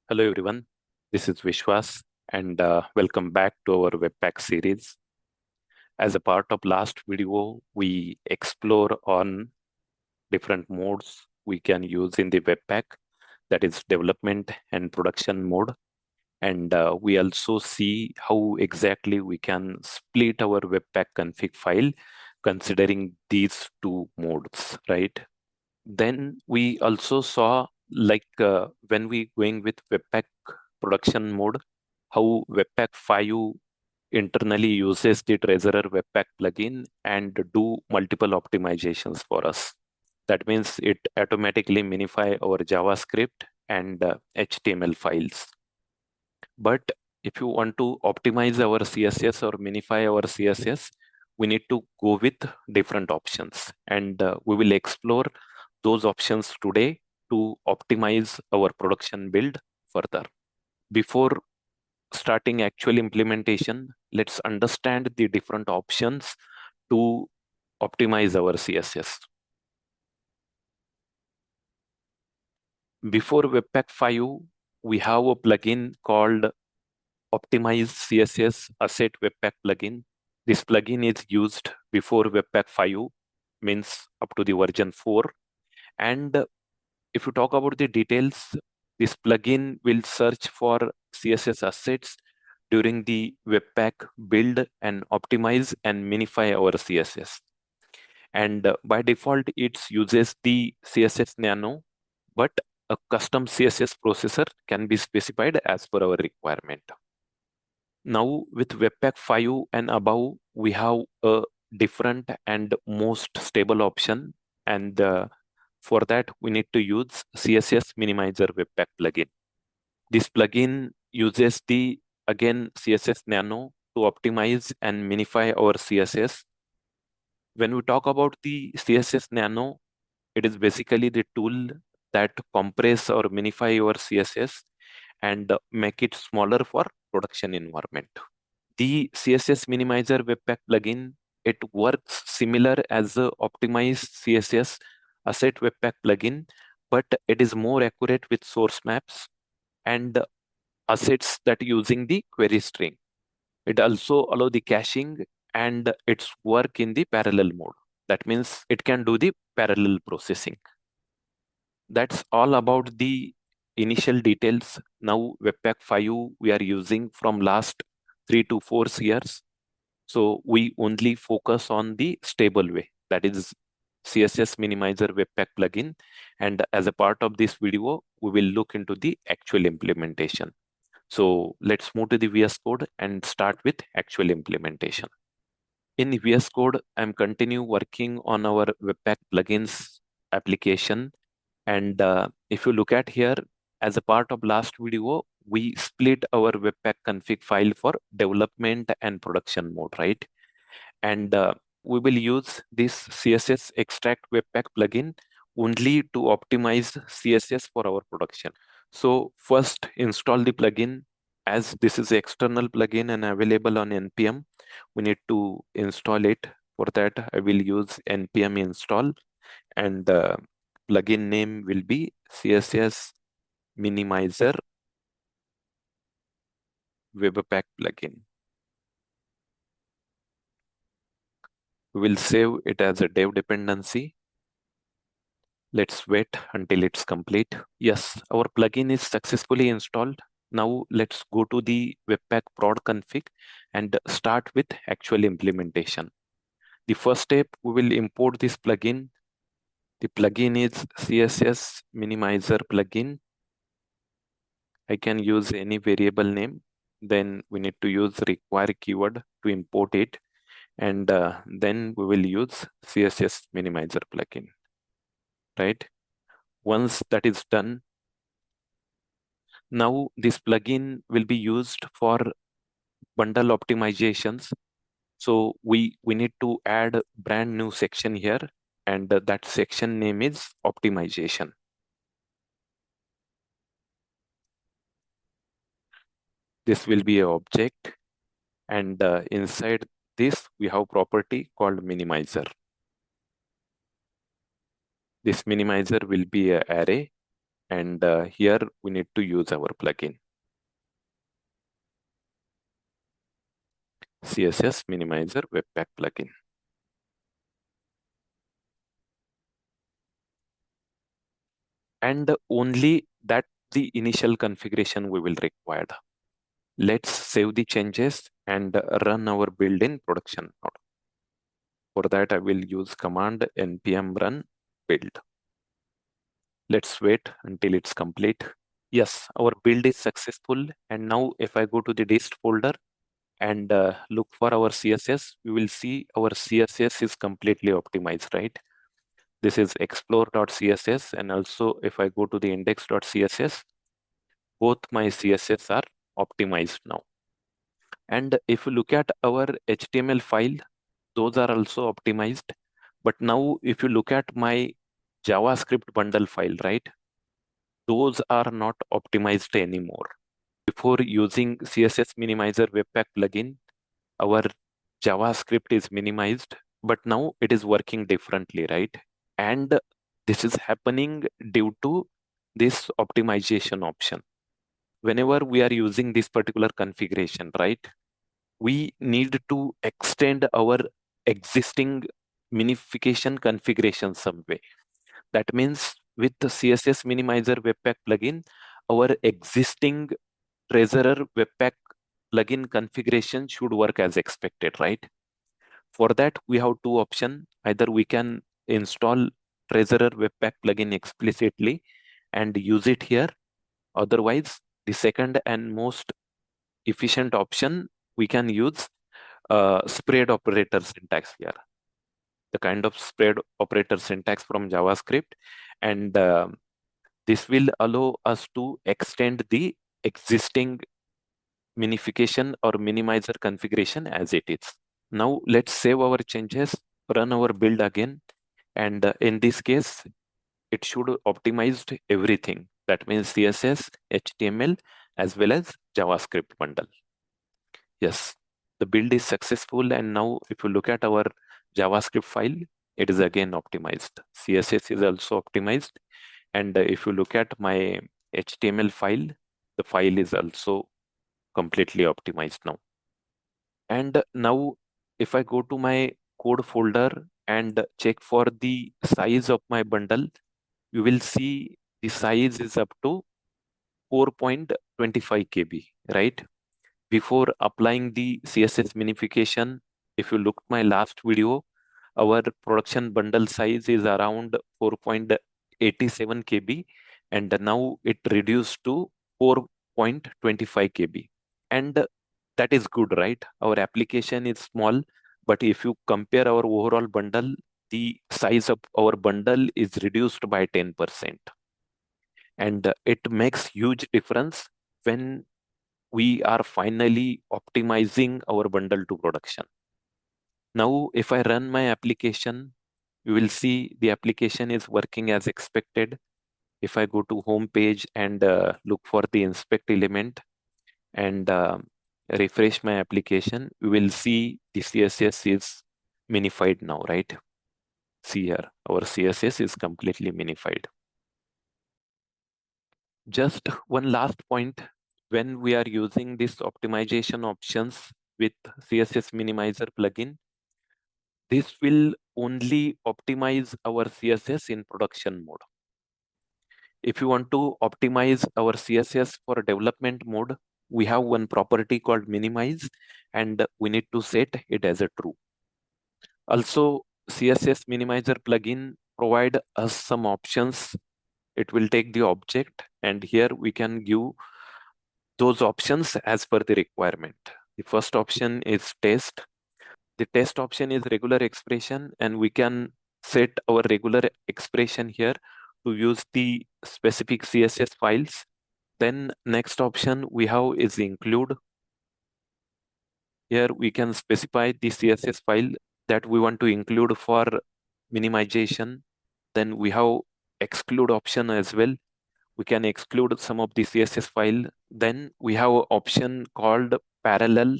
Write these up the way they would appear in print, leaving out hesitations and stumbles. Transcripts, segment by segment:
Hello everyone, this is Vishwas and welcome back to our Webpack series. As a part of last video, we explore on different modes we can use in the Webpack, that is development and production mode. And we also see how exactly we can split our Webpack config file considering these two modes, right? Then we also saw when we going with Webpack production mode, how Webpack 5 internally uses the Treasurer Webpack plugin and do multiple optimizations for us. That means it automatically minify our JavaScript and HTML files. But if you want to optimize our CSS or minify our CSS, we need to go with different options. And we will explore those options today to optimize our production build further. Before starting actual implementation, let's understand the different options to optimize our CSS. Before Webpack 5, we have a plugin called Optimize CSS Asset Webpack plugin. This plugin is used before Webpack 5, means up to the version 4. And if you talk about the details, this plugin will search for CSS assets during the Webpack build and optimize and minify our CSS. And by default, it uses the CSS Nano, but a custom CSS processor can be specified as per our requirement. Now with Webpack 5 and above, we have a different and most stable option. And for that, we need to use CSS Minimizer Webpack plugin. This plugin uses the, again, CSS Nano to optimize and minify our CSS. When we talk about the CSS Nano, it is basically the tool that compress or minify your CSS and make it smaller for production environment. The CSS Minimizer Webpack plugin, it works similar as the optimized CSS Asset Webpack plugin, but it is more accurate with source maps and assets that using the query string. It also allow the caching and its work in the parallel mode. That means it can do the parallel processing. That's all about the initial details. Now Webpack 5 we are using from last 3 to 4 years. So we only focus on the stable way, that is CSS Minimizer Webpack plugin. And as a part of this video, we will look into the actual implementation. So let's move to the VS Code and start with actual implementation. In VS Code, I'm continue working on our Webpack plugins application. And if you look at here, as a part of last video, we split our Webpack config file for development and production mode, right? And we will use this CSS extract Webpack plugin only to optimize CSS for our production. So first install the plugin. As this is external plugin and available on npm, we need to install it. For that, I will use npm install, and the plugin name will be CSS Minimizer Webpack plugin. We will save it as a dev dependency. Let's wait until it's complete. Yes, our plugin is successfully installed. Now let's go to the Webpack prod config and start with actual implementation. The first step, we will import this plugin. The plugin is CSS Minimizer plugin. I can use any variable name. Then we need to use require keyword to import it. And then we will use CSS Minimizer plugin, right? Once that is done, now this plugin will be used for bundle optimizations. So we need to add a brand new section here, and that section name is optimization. This will be an object, and inside this we have property called minimizer. This minimizer will be an array, And here we need to use our plugin, CSS Minimizer Webpack Plugin. And only that the initial configuration we will require. Let's save the changes and run our build in production node. For that, I will use command npm run build. Let's wait until it's complete. Yes, our build is successful. And now if I go to the dist folder and look for our CSS, we will see our CSS is completely optimized, right? This is explore.css. And also if I go to the index.css, both my CSS are optimized now. And if you look at our HTML file, those are also optimized. But now if you look at my JavaScript bundle file, right? Those are not optimized anymore. Before using CSS Minimizer Webpack plugin, our JavaScript is minimized, but now it is working differently, right? And this is happening due to this optimization option. Whenever we are using this particular configuration, right? We need to extend our existing minification configuration some way. That means with the CSS Minimizer Webpack plugin, our existing Treasurer Webpack plugin configuration should work as expected, right? For that, we have two options. Either we can install Treasurer Webpack plugin explicitly and use it here. Otherwise, the second and most efficient option, we can use spread operator syntax here, the kind of spread operator syntax from JavaScript. And this will allow us to extend the existing minification or minimizer configuration as it is. Now let's save our changes, run our build again. And in this case, it should optimize everything. That means CSS, HTML, as well as JavaScript bundle. Yes, the build is successful. And now if you look at our JavaScript file, it is again optimized. CSS is also optimized. And if you look at my HTML file, the file is also completely optimized now. And now if I go to my code folder and check for the size of my bundle, you will see the size is up to 4.25 KB, right? Before applying the CSS minification, if you look my last video, our production bundle size is around 4.87 KB, and now it reduced to 4.25 KB. And that is good, right? Our application is small, but if you compare our overall bundle, the size of our bundle is reduced by 10%. And it makes huge difference when we are finally optimizing our bundle to production. Now, if I run my application, you will see the application is working as expected. If I go to home page and look for the inspect element and refresh my application, you will see the CSS is minified now, right? See here, our CSS is completely minified. Just one last point, when we are using this optimization options with CSS Minimizer plugin, this will only optimize our CSS in production mode. If you want to optimize our CSS for development mode, we have one property called minimize, and we need to set it as a true. Also, CSS Minimizer plugin provide us some options. It will take the object, and here we can give those options as per the requirement. The first option is test. The test option is regular expression, and we can set our regular expression here to use the specific CSS files. Then next option we have is include. Here we can specify the CSS file that we want to include for minimization. Then we have exclude option as well. We can exclude some of the CSS file. Then we have an option called parallel.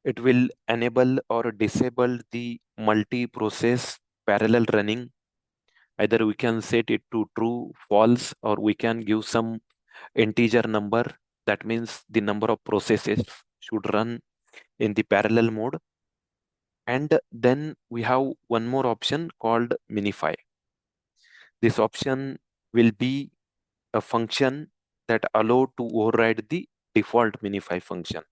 It will enable or disable the multi-process parallel running. Either we can set it to true, false, or we can give some integer number. That means the number of processes should run in the parallel mode. And then we have one more option called minify. This option will be a function that allow to override the default minify function.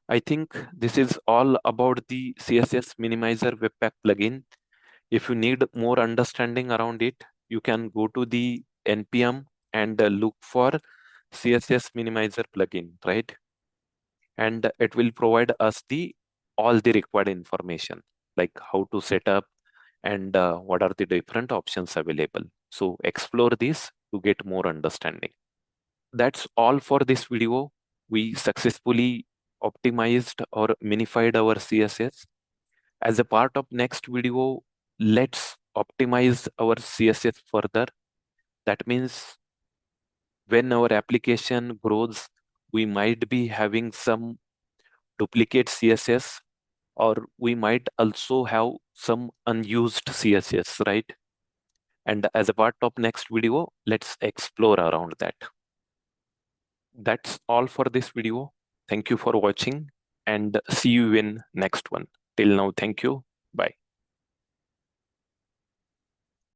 I think this is all about the CSS Minimizer Webpack plugin. If you need more understanding around it, you can go to the NPM and look for CSS Minimizer plugin, right? And it will provide us the all the required information, like how to set up and what are the different options available. So explore this to get more understanding. That's all for this video. We successfully optimized or minified our CSS. As a part of next video, let's optimize our CSS further. That means when our application grows, we might be having some duplicate CSS, or we might also have some unused CSS, right? And as a part of next video, let's explore around that. That's all for this video. Thank you for watching and see you in next one. Till now, thank you. Bye.